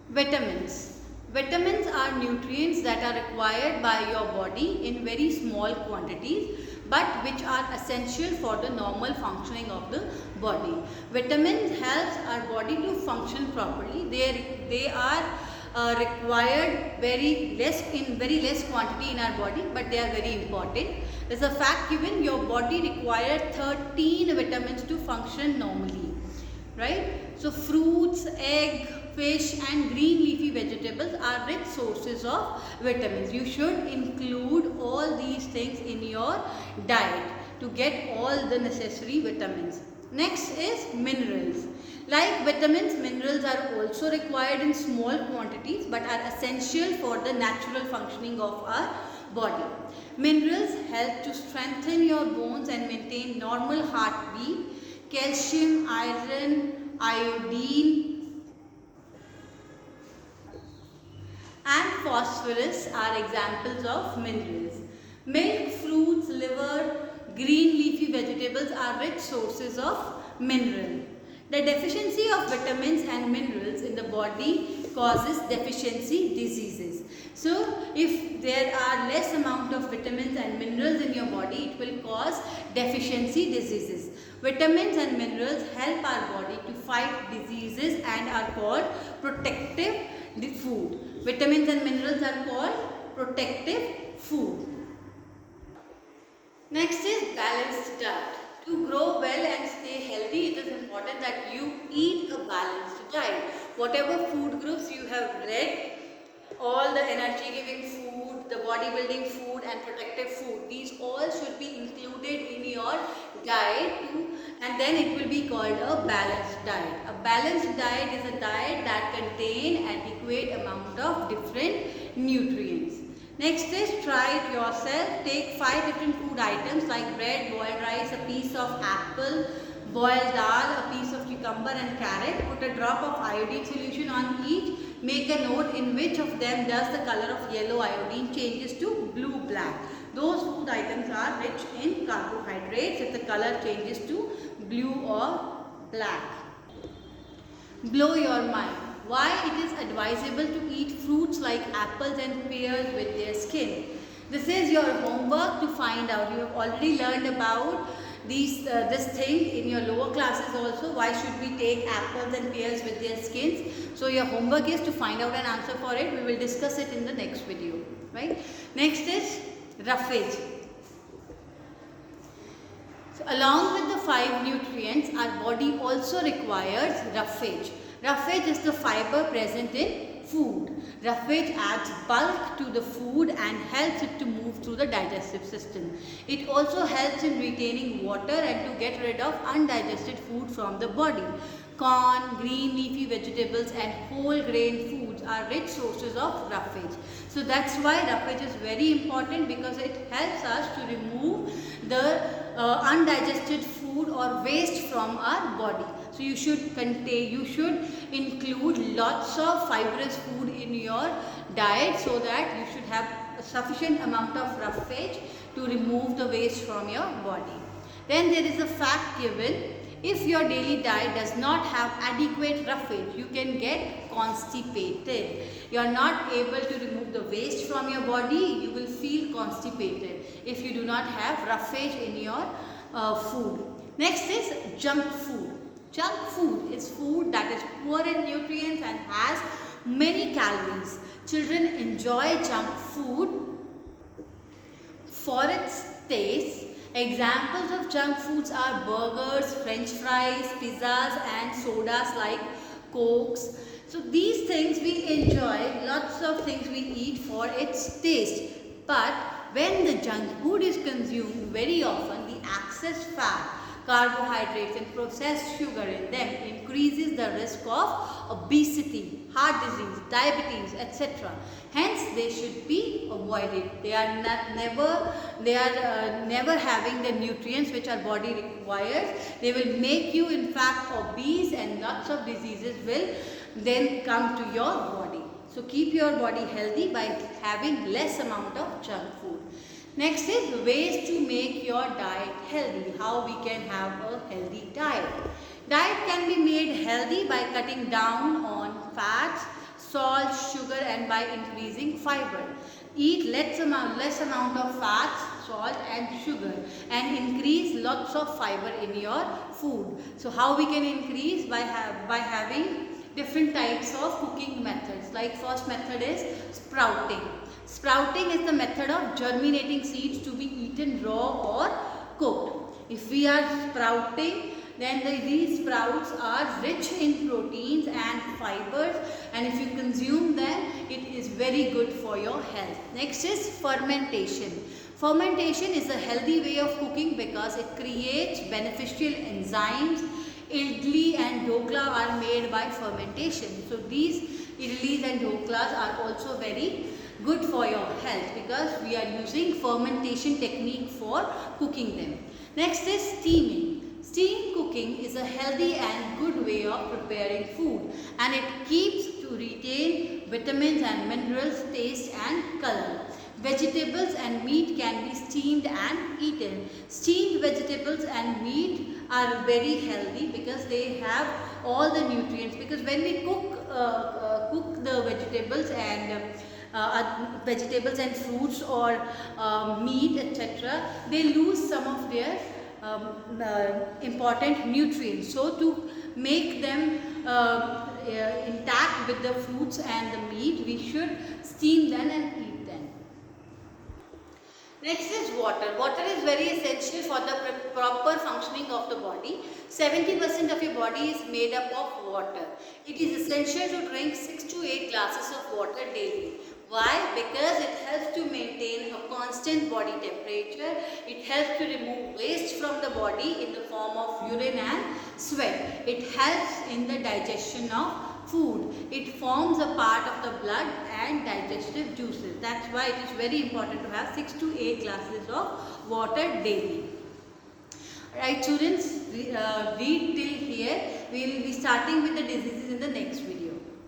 Vitamins. Vitamins are nutrients that are required by your body in very small quantities but which are essential for the normal functioning of the body. Vitamins helps our body to function properly. They are required very less quantity in our body, but they are very important. There's a fact given: your body requires 13 vitamins to function normally, right? So fruits, egg, fish and green leafy vegetables are rich sources of vitamins. You should include all these things in your diet to get all the necessary vitamins. Next is minerals. Like vitamins, minerals are also required in small quantities but are essential for the natural functioning of our body. Minerals help to strengthen your bones and maintain normal heartbeat. Calcium, iron, iodine and phosphorus are examples of minerals. Milk, fruits, liver, green leafy vegetables are rich sources of mineral. The deficiency of vitamins and minerals in the body causes deficiency diseases. So, if there are less amount of vitamins and minerals in your body, it will cause deficiency diseases. Vitamins and minerals help our body to fight diseases and are called protective food. Vitamins and minerals are called protective food. Next is balanced diet. To grow well and stay healthy, it is important that you eat a balanced diet. Whatever food groups you have read, all the energy giving food, the bodybuilding food and protective food, these all should be included in your diet and then it will be called a balanced diet. A balanced diet is a diet that contains adequate amount of different nutrients. Next is try it yourself. Take 5 different food items like bread, boiled rice, a piece of apple, boiled dal, a piece of cucumber and carrot. Put a drop of iodine solution on each. Make a note in which of them does the color of yellow iodine changes to blue-black. Those food items are rich in carbohydrates if the color changes to blue or black. Blow your mind. Why it is advisable to eat fruits like apples and pears with their skin. This is your homework to find out. You have already learned about this thing in your lower classes also. Why should we take apples and pears with their skins? So your homework is to find out an answer for it. We will discuss it in the next video. Right? Next is roughage. So along with the 5 nutrients, our body also requires roughage. Roughage is the fiber present in food. Roughage adds bulk to the food and helps it to move through the digestive system. It also helps in retaining water and to get rid of undigested food from the body. Corn, green leafy vegetables and whole grain foods are rich sources of roughage. So that's why roughage is very important, because it helps us to remove the undigested food or waste from our body. So you should include lots of fibrous food in your diet so that you should have a sufficient amount of roughage to remove the waste from your body. Then there is a fact given: if your daily diet does not have adequate roughage, you can get constipated. You are not able to remove the waste from your body, you will feel constipated if you do not have roughage in your food. Next is junk food. Junk food is food that is poor in nutrients and has many calories. Children enjoy junk food for its taste. Examples of junk foods are burgers, french fries, pizzas and sodas like cokes. So these things we enjoy, lots of things we eat for its taste. But when the junk food is consumed very often, the excess fat, carbohydrates and processed sugar in them increases the risk of obesity, heart disease, diabetes, etc. Hence, they should be avoided. They are never having the nutrients which our body requires. They will make you in fact obese, and lots of diseases will then come to your body. So keep your body healthy by having less amount of junk food. Next is ways to make your diet healthy. How we can have a healthy diet. Diet can be made healthy by cutting down on fats, salt sugar and by increasing fiber. Eat less amount of fats, salt and sugar, and increase lots of fiber in your food. So how we can increase? By having different types of cooking methods. Like first method is sprouting. Sprouting is the method of germinating seeds to be eaten raw or cooked. If we are sprouting, then these sprouts are rich in proteins and fibers, and if you consume them, it is very good for your health. Next is fermentation. Fermentation is a healthy way of cooking because it creates beneficial enzymes. Idli and dokla are made by fermentation. So these idlis and doklas are also very good for your health because we are using fermentation technique for cooking them. Next is steaming. Steam cooking is a healthy and good way of preparing food, and it keeps to retain vitamins and minerals, taste and color. Vegetables and meat can be steamed and eaten. Steamed vegetables and meat are very healthy because they have all the nutrients, because when we cook the vegetables and fruits or meat, etc., they lose some of their important nutrients. So to make them intact with the fruits and the meat, we should steam them and eat them. Next is water. Water is very essential for the proper functioning of the body. 70% of your body is made up of water. It is essential to drink 6 to 8 glasses of water daily. Why? Because it helps to maintain a constant body temperature. It helps to remove waste from the body in the form of urine and sweat. It helps in the digestion of food. It forms a part of the blood and digestive juices. That's why it is very important to have 6 to 8 glasses of water daily. Right, students, read till here. We will be starting with the diseases in the next video.